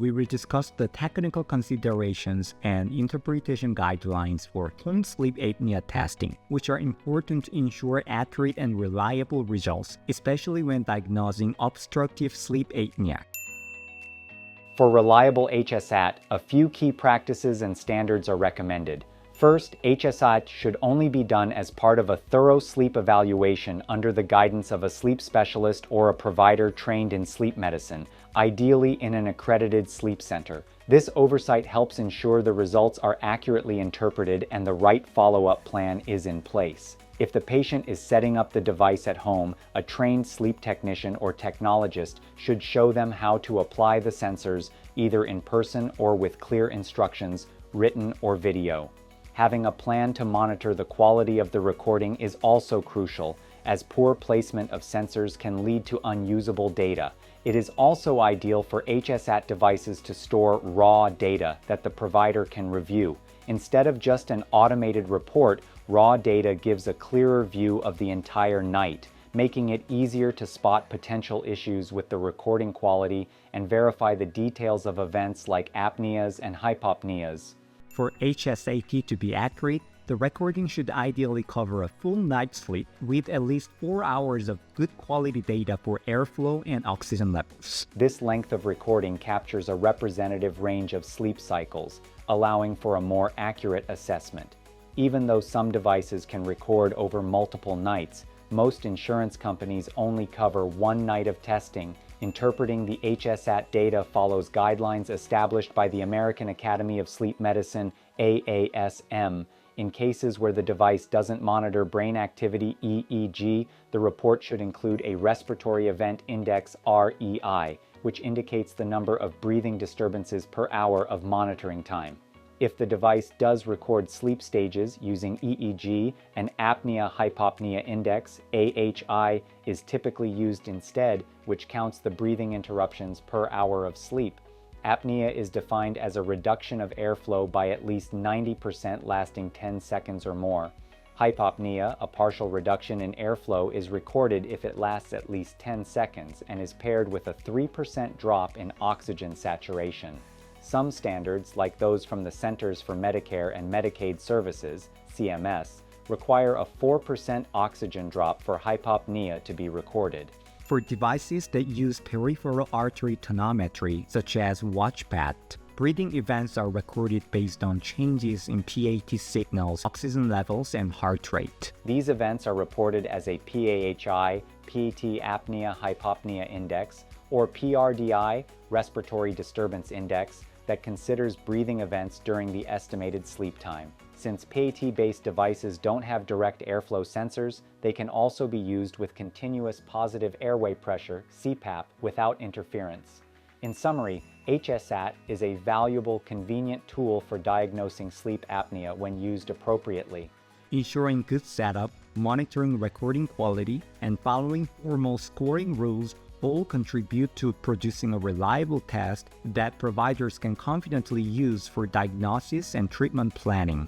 we will discuss the technical considerations and interpretation guidelines for home sleep apnea testing, which are important to ensure accurate and reliable results, especially when diagnosing obstructive sleep apnea. For reliable HSAT, a few key practices and standards are recommended. First, HSAT should only be done as part of a thorough sleep evaluation under the guidance of a sleep specialist or a provider trained in sleep medicine, ideally in an accredited sleep center. This oversight helps ensure the results are accurately interpreted and the right follow-up plan is in place. If the patient is setting up the device at home, a trained sleep technician or technologist should show them how to apply the sensors, either in person or with clear instructions, written or video. Having a plan to monitor the quality of the recording is also crucial, as poor placement of sensors can lead to unusable data. It is also ideal for HSAT devices to store raw data that the provider can review. Instead of just an automated report, raw data gives a clearer view of the entire night, making it easier to spot potential issues with the recording quality and verify the details of events like apneas and hypopneas. For HSAT to be accurate, the recording should ideally cover a full night's sleep with at least 4 hours of good quality data for airflow and oxygen levels. This length of recording captures a representative range of sleep cycles, allowing for a more accurate assessment. Even though some devices can record over multiple nights, most insurance companies only cover one night of testing. Interpreting the HSAT data follows guidelines established by the American Academy of Sleep Medicine, AASM. In cases where the device doesn't monitor brain activity, EEG, the report should include a respiratory event index, REI, which indicates the number of breathing disturbances per hour of monitoring time. If the device does record sleep stages using EEG, an apnea-hypopnea index, AHI, is typically used instead, which counts the breathing interruptions per hour of sleep. Apnea is defined as a reduction of airflow by at least 90% lasting 10 seconds or more. Hypopnea, a partial reduction in airflow, is recorded if it lasts at least 10 seconds and is paired with a 3% drop in oxygen saturation. Some standards, like those from the Centers for Medicare and Medicaid Services, CMS, require a 4% oxygen drop for hypopnea to be recorded. For devices that use peripheral artery tonometry, such as WatchPat, breathing events are recorded based on changes in PAT signals, oxygen levels, and heart rate. These events are reported as a PAHI, PT apnea hypopnea index, or PRDI, respiratory disturbance index, that considers breathing events during the estimated sleep time. Since PAT-based devices don't have direct airflow sensors, they can also be used with continuous positive airway pressure, CPAP, without interference. In summary, HSAT is a valuable, convenient tool for diagnosing sleep apnea when used appropriately. Ensuring good setup, monitoring recording quality, and following formal scoring rules all contribute to producing a reliable test that providers can confidently use for diagnosis and treatment planning.